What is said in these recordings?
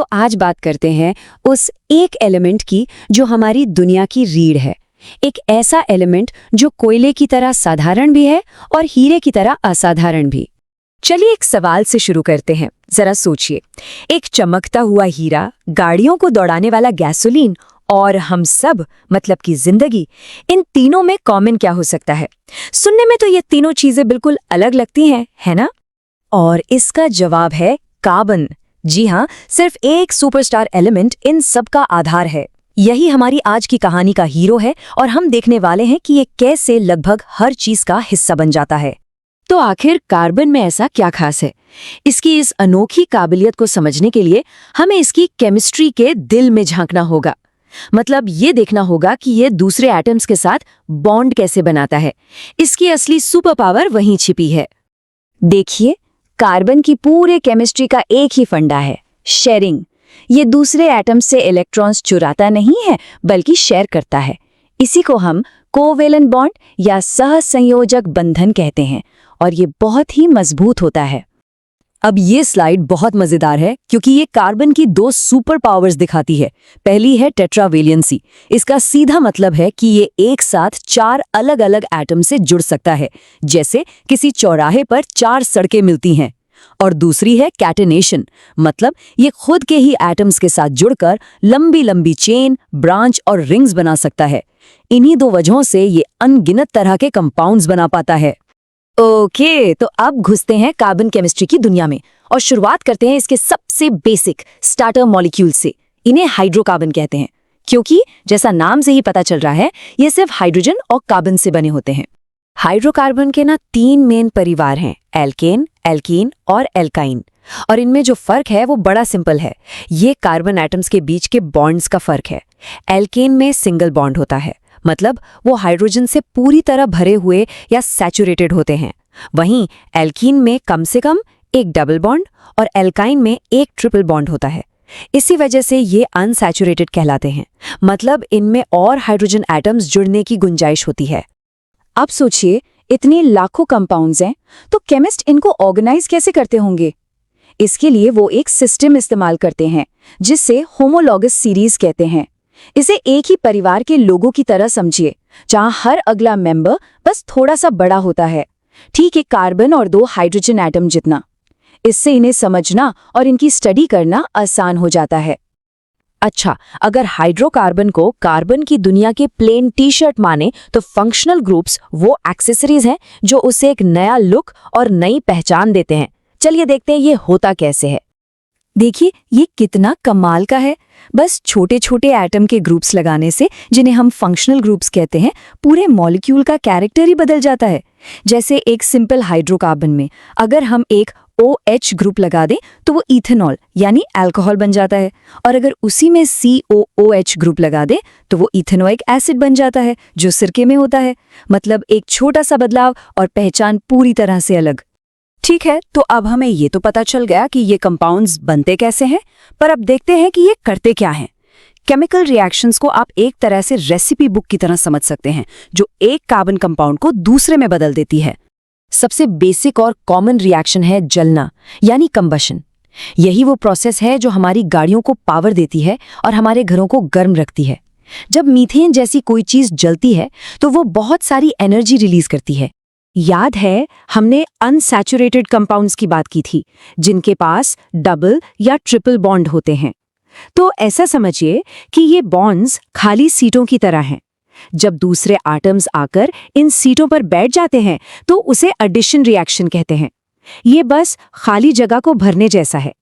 तो आज बात करते हैं उस एक एलिमेंट की जो हमारी दुनिया की रीढ़ है। एक ऐसा एलिमेंट जो कोयले की तरह साधारण भी है और हीरे की तरह असाधारण भी। चलिए एक सवाल से शुरू करते हैं। जरा सोचिए, एक चमकता हुआ हीरा, गाड़ियों को दौड़ाने वाला गैसोलीन और हम सब मतलब कि जिंदगी, इन तीनों में कॉमन क्या हो सकता है? सुनने में तो ये तीनों चीजें बिल्कुल अलग लगती हैं, है ना? और इसका जवाब है कार्बन। जी हाँ, सिर्फ एक सुपरस्टार एलिमेंट इन सब का आधार है। यही हमारी आज की कहानी का हीरो है और हम देखने वाले हैं कि ये कैसे लगभग हर चीज का हिस्सा बन जाता है। तो आखिर कार्बन में ऐसा क्या खास है? इसकी इस अनोखी काबिलियत को समझने के लिए हमें इसकी केमिस्ट्री के दिल में झांकना होगा। मतलब ये देखना होगा कि ये दूसरे एटम्स के साथ बॉन्ड कैसे बनाता है। इसकी असली सुपर पावर वहीं छिपी है। देखिए, कार्बन की पूरे केमिस्ट्री का एक ही फंडा है, शेयरिंग। ये दूसरे एटम्स से इलेक्ट्रॉन्स चुराता नहीं है, बल्कि शेयर करता है। इसी को हम कोवेलेंट बॉन्ड या सहसंयोजक बंधन कहते हैं और ये बहुत ही मजबूत होता है। अब ये स्लाइड बहुत मजेदार है क्योंकि ये कार्बन की दो सुपर पावर्स दिखाती है। पहली है टेट्रावेलियंसी। इसका सीधा मतलब है कि ये एक साथ 4 अलग-अलग एटम से जुड़ सकता है, जैसे किसी चौराहे पर 4 सड़कें मिलती हैं। और दूसरी है कैटेनेशन, मतलब ये खुद के ही एटम्स के साथ जुड़कर लंबी लंबी चेन, ब्रांच और रिंग्स बना सकता है। इन्हीं दो वजहों से ये अनगिनत तरह के कंपाउंड्स बना पाता है। ओके, तो अब घुसते हैं कार्बन केमिस्ट्री की दुनिया में और शुरुआत करते हैं इसके सबसे बेसिक स्टार्टर मॉलिक्यूल से। इन्हें हाइड्रोकार्बन कहते हैं क्योंकि जैसा नाम से ही पता चल रहा है, ये सिर्फ हाइड्रोजन और कार्बन से बने होते हैं। हाइड्रोकार्बन के 3 मेन परिवार हैं, एल्केन, एल्कीन और एल्काइन। और इनमें जो फर्क है वो बड़ा सिंपल है। ये कार्बन एटम्स के बीच के बॉन्ड्स का फर्क है। एल्केन में सिंगल बॉन्ड होता है, मतलब वो हाइड्रोजन से पूरी तरह भरे हुए या सैचुरेटेड होते हैं। वहीं एल्कीन में कम से कम एक डबल बॉन्ड और एल्काइन में एक ट्रिपल बॉन्ड होता है। इसी वजह से ये अनसैचुरेटेड कहलाते हैं, मतलब इनमें और हाइड्रोजन एटम्स जुड़ने की गुंजाइश होती है। अब सोचिए, इतने लाखों कंपाउंड्स हैं, तो केमिस्ट इनको ऑर्गेनाइज कैसे करते होंगे? इसके लिए वो एक सिस्टम इस्तेमाल करते हैं जिसे होमोलॉगस सीरीज कहते हैं। इसे एक ही परिवार के लोगों की तरह समझिए, जहां हर अगला मेंबर बस थोड़ा सा बड़ा होता है, ठीक है, कार्बन और 2 हाइड्रोजन एटम जितना। इससे इन्हें समझना और इनकी स्टडी करना आसान हो जाता है। अच्छा, अगर हाइड्रोकार्बन को कार्बन की दुनिया के प्लेन टी शर्ट माने तो फंक्शनल ग्रुप्स वो एक्सेसरीज हैं जो उसे एक नया लुक और नई पहचान देते हैं। चलिए देखते हैं ये होता कैसे है। देखिए, ये कितना कमाल का है। बस छोटे छोटे एटम के ग्रुप्स लगाने से, जिन्हें हम फंक्शनल ग्रुप्स कहते हैं, पूरे मॉलिक्यूल का कैरेक्टर ही बदल जाता है। जैसे एक सिंपल हाइड्रोकार्बन में अगर हम एक OH ग्रुप लगा दें तो वो इथेनॉल यानी अल्कोहल बन जाता है, और अगर उसी में COOH ग्रुप लगा दें तो वो इथेनोइक एसिड बन जाता है, जो सिरके में होता है। मतलब एक छोटा सा बदलाव और पहचान पूरी तरह से अलग। ठीक है, तो अब हमें ये तो पता चल गया कि ये कंपाउंड्स बनते कैसे हैं, पर अब देखते हैं कि ये करते क्या हैं। केमिकल रिएक्शंस को आप एक तरह से रेसिपी बुक की तरह समझ सकते हैं, जो एक कार्बन कंपाउंड को दूसरे में बदल देती है। सबसे बेसिक और कॉमन रिएक्शन है जलना, यानी कंबशन। यही वो प्रोसेस है जो हमारी गाड़ियों को पावर देती है और हमारे घरों को गर्म रखती है। जब मीथेन जैसी कोई चीज जलती है तो वो बहुत सारी एनर्जी रिलीज करती है। याद है, हमने अनसैचुरेटेड कंपाउंड्स की बात की थी, जिनके पास डबल या ट्रिपल बॉन्ड होते हैं। तो ऐसा समझिए कि ये बॉन्ड्स खाली सीटों की तरह हैं। जब दूसरे एटम्स आकर इन सीटों पर बैठ जाते हैं तो उसे एडिशन रिएक्शन कहते हैं। ये बस खाली जगह को भरने जैसा है।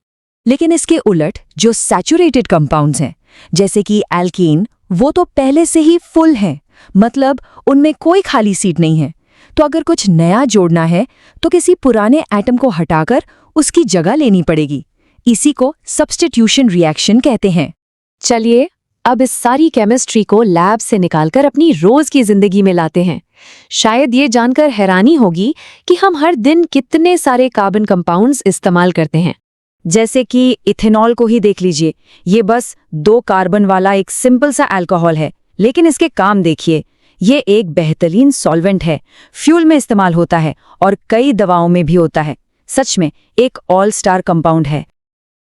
लेकिन इसके उलट जो सैचुरेटेड कंपाउंड्स हैं, जैसे कि एल्कीन, वो तो पहले से ही फुल हैं, मतलब उनमें कोई खाली सीट नहीं है। तो अगर कुछ नया जोड़ना है तो किसी पुराने एटम को हटाकर उसकी जगह लेनी पड़ेगी। इसी को सब्स्टिट्यूशन रिएक्शन कहते हैं। चलिए अब इस सारी केमिस्ट्री को लैब से निकालकर अपनी रोज की जिंदगी में लाते हैं। शायद ये जानकर हैरानी होगी कि हम हर दिन कितने सारे कार्बन कंपाउंड्स इस्तेमाल करते हैं। जैसे कि इथेनॉल को ही देख लीजिए, ये बस 2 कार्बन वाला एक सिंपल सा अल्कोहल है, लेकिन इसके काम देखिए। ये एक बेहतरीन सॉल्वेंट है, फ्यूल में इस्तेमाल होता है और कई दवाओं में भी होता है। सच में एक ऑल स्टार कंपाउंड है।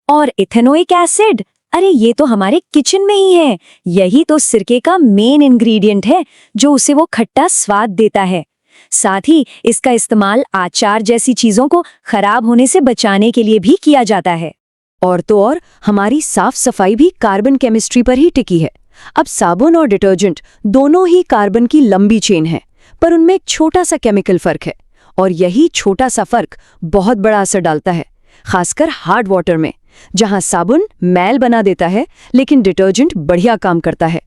और इथेनोइक एसिड, अरे ये तो हमारे किचन में ही है। यही तो सिरके का मेन इंग्रेडिएंट है जो उसे वो खट्टा स्वाद देता है। साथ ही इसका इस्तेमाल अचार जैसी चीजों को खराब होने से बचाने के लिए भी किया जाता है। और तो और हमारी साफ सफाई भी कार्बन केमिस्ट्री पर ही टिकी है। अब साबुन और डिटर्जेंट दोनों ही कार्बन की लंबी चेन है, पर उनमें एक छोटा सा केमिकल फर्क है, और यही छोटा सा फर्क बहुत बड़ा असर डालता है, खासकर हार्ड वाटर में, जहां साबुन मैल बना देता है लेकिन डिटर्जेंट बढ़िया काम करता है।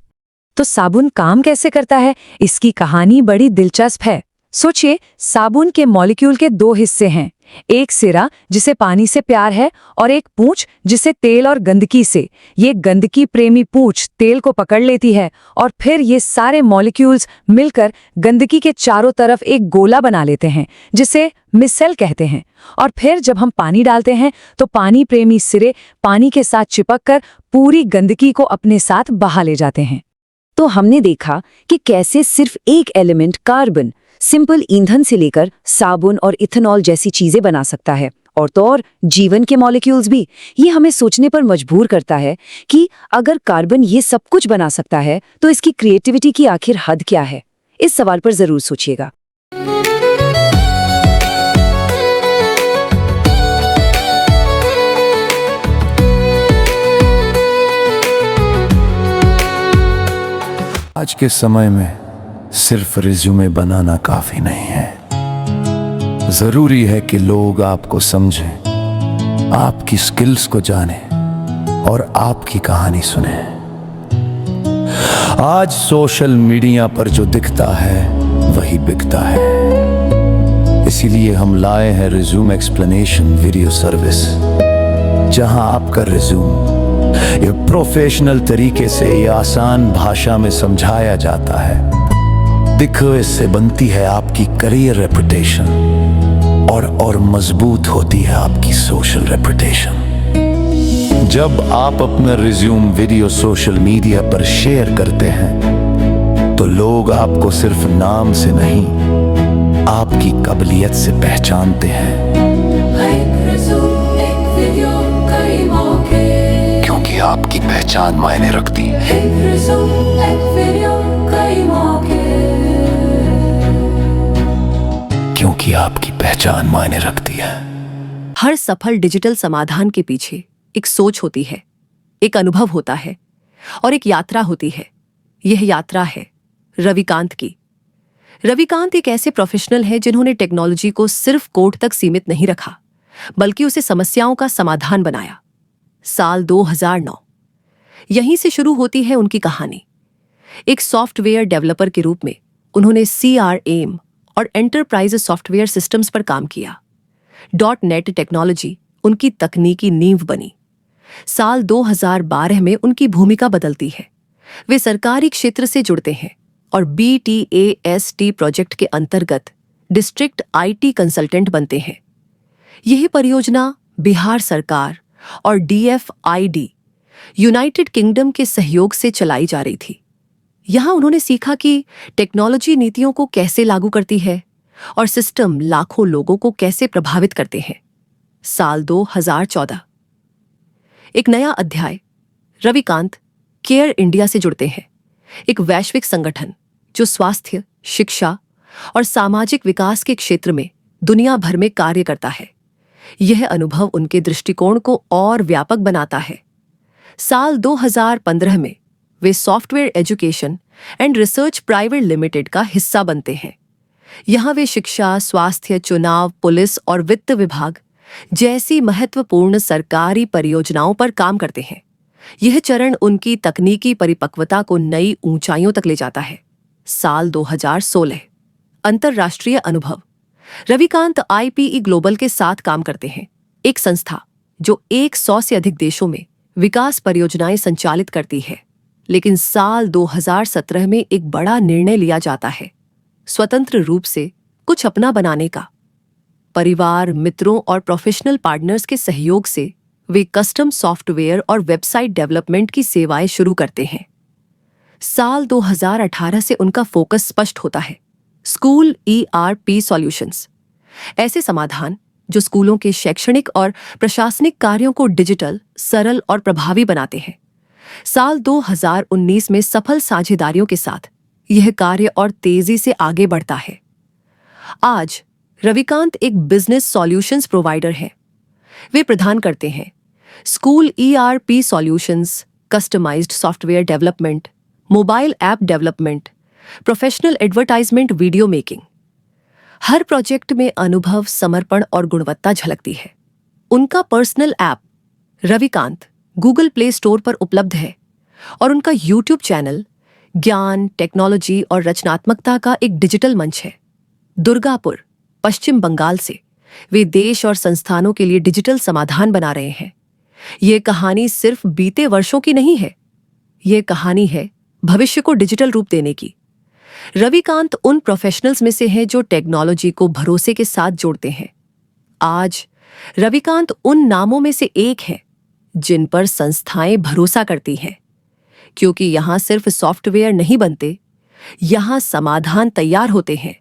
तो साबुन काम कैसे करता है, इसकी कहानी बड़ी दिलचस्प है। सोचिए, साबुन के मॉलिक्यूल के दो हिस्से हैं, एक सिरा जिसे पानी से प्यार है और एक पूंछ जिसे तेल और गंदगी से। ये गंदगी प्रेमी पूंछ तेल को पकड़ लेती है और फिर ये सारे मॉलिक्यूल्स मिलकर गंदगी के चारों तरफ एक गोला बना लेते हैं जिसे मिसेल कहते हैं। और फिर जब हम पानी डालते हैं तो पानी प्रेमी सिरे पानी के साथ चिपककर पूरी गंदगी को अपने साथ बहा ले जाते हैं। तो हमने देखा कि कैसे सिर्फ एक एलिमेंट कार्बन सिंपल ईंधन से लेकर साबुन और इथेनॉल जैसी चीजें बना सकता है, और तो और जीवन के मॉलिक्यूल्स भी। ये हमें सोचने पर मजबूर करता है कि अगर कार्बन ये सब कुछ बना सकता है तो इसकी क्रिएटिविटी की आखिर हद क्या है। इस सवाल पर जरूर सोचिएगा। आज के समय में सिर्फ रिज्यूमे बनाना काफी नहीं है। जरूरी है कि लोग आपको समझें, आपकी स्किल्स को जानें और आपकी कहानी सुने। आज सोशल मीडिया पर जो दिखता है वही बिकता है। इसीलिए हम लाए हैं रिज्यूम एक्सप्लेनेशन वीडियो सर्विस, जहां आपका रिज्यूम ये प्रोफेशनल तरीके से ये आसान भाषा में समझाया जाता है। दिखो, इससे बनती है आपकी करियर रेपुटेशन और मजबूत होती है आपकी सोशल रेपुटेशन। जब आप अपना रिज्यूम वीडियो सोशल मीडिया पर शेयर करते हैं तो लोग आपको सिर्फ नाम से नहीं, आपकी काबिलियत से पहचानते हैं। क्योंकि आपकी पहचान मायने रखती है। क्योंकि आपकी पहचान मायने रखती है। हर सफल डिजिटल समाधान के पीछे एक सोच होती है, एक अनुभव होता है और एक यात्रा होती है। यह यात्रा है रविकांत की। रविकांत एक ऐसे प्रोफेशनल हैं जिन्होंने टेक्नोलॉजी को सिर्फ कोड तक सीमित नहीं रखा, बल्कि उसे समस्याओं का समाधान बनाया। साल 2009, यहीं से शुरू होती है उनकी कहानी। एक सॉफ्टवेयर डेवलपर के रूप में उन्होंने CRM और एंटरप्राइज सॉफ्टवेयर सिस्टम्स पर काम किया। .NET टेक्नोलॉजी उनकी तकनीकी नींव बनी। साल 2012 में उनकी भूमिका बदलती है। वे सरकारी क्षेत्र से जुड़ते हैं और BTAST प्रोजेक्ट के अंतर्गत डिस्ट्रिक्ट IT कंसल्टेंट बनते हैं। यह परियोजना बिहार सरकार और DFID यूनाइटेड किंगडम के सहयोग से चलाई जा रही थी। यहां उन्होंने सीखा कि टेक्नोलॉजी नीतियों को कैसे लागू करती है और सिस्टम लाखों लोगों को कैसे प्रभावित करते हैं। साल 2014, एक नया अध्याय। रविकांत केयर इंडिया से जुड़ते हैं, एक वैश्विक संगठन जो स्वास्थ्य, शिक्षा और सामाजिक विकास के क्षेत्र में दुनिया भर में कार्य करता है। यह अनुभव उनके दृष्टिकोण को और व्यापक बनाता है। साल 2015 में वे software education and research private limited का हिस्सा बनते हैं। यहां वे शिक्षा, स्वास्थ्य, चुनाव, पुलिस और वित्त विभाग जैसी महत्वपूर्ण सरकारी परियोजनाओं पर काम करते हैं। यह चरण उनकी तकनीकी परिपक्वता को नई ऊंचाइयों तक ले जाता है। साल 2016, अंतर्राष्ट्रीय अनुभव। रविकांत IPE ग्लोबल के साथ काम करते हैं, एक संस्था जो 100 से अधिक देशों में विकास परियोजनाएं संचालित करती है। लेकिन साल 2017 में एक बड़ा निर्णय लिया जाता है, स्वतंत्र रूप से कुछ अपना बनाने का। परिवार, मित्रों और प्रोफेशनल पार्टनर्स के सहयोग से वे कस्टम सॉफ्टवेयर और वेबसाइट डेवलपमेंट की सेवाएं शुरू करते हैं। साल 2018 से उनका फोकस स्पष्ट होता है, स्कूल ERP सॉल्यूशंस, ऐसे समाधान जो स्कूलों के शैक्षणिक और प्रशासनिक कार्यों को डिजिटल, सरल और प्रभावी बनाते हैं। साल 2019 में सफल साझेदारियों के साथ यह कार्य और तेजी से आगे बढ़ता है। आज रविकांत एक बिजनेस सॉल्यूशंस प्रोवाइडर है। वे प्रदान करते हैं school ERP solutions, customised software development, mobile app development, professional advertisement, video making. हर प्रोजेक्ट में अनुभव, समर्पण और गुणवत्ता झलकती है। उनका personal app Ravikant Google Play Store पर उपलब्ध है और उनका YouTube चैनल ज्ञान, टेक्नोलॉजी और रचनात्मकता का एक डिजिटल मंच है। दुर्गापुर, पश्चिम बंगाल से वे देश और संस्थानों के लिए डिजिटल समाधान बना रहे हैं। ये कहानी सिर्फ बीते वर्षों की नहीं है, ये कहानी है भविष्य को डिजिटल रूप देने की। रविकांत उन प्रोफेशनल्स में से हैं जो टेक्नोलॉजी को भरोसे के साथ जोड़ते हैं। आज रविकांत उन नामों में से एक है जिन पर संस्थाएं भरोसा करती हैं, क्योंकि यहां सिर्फ सॉफ्टवेयर नहीं बनते, यहां समाधान तैयार होते हैं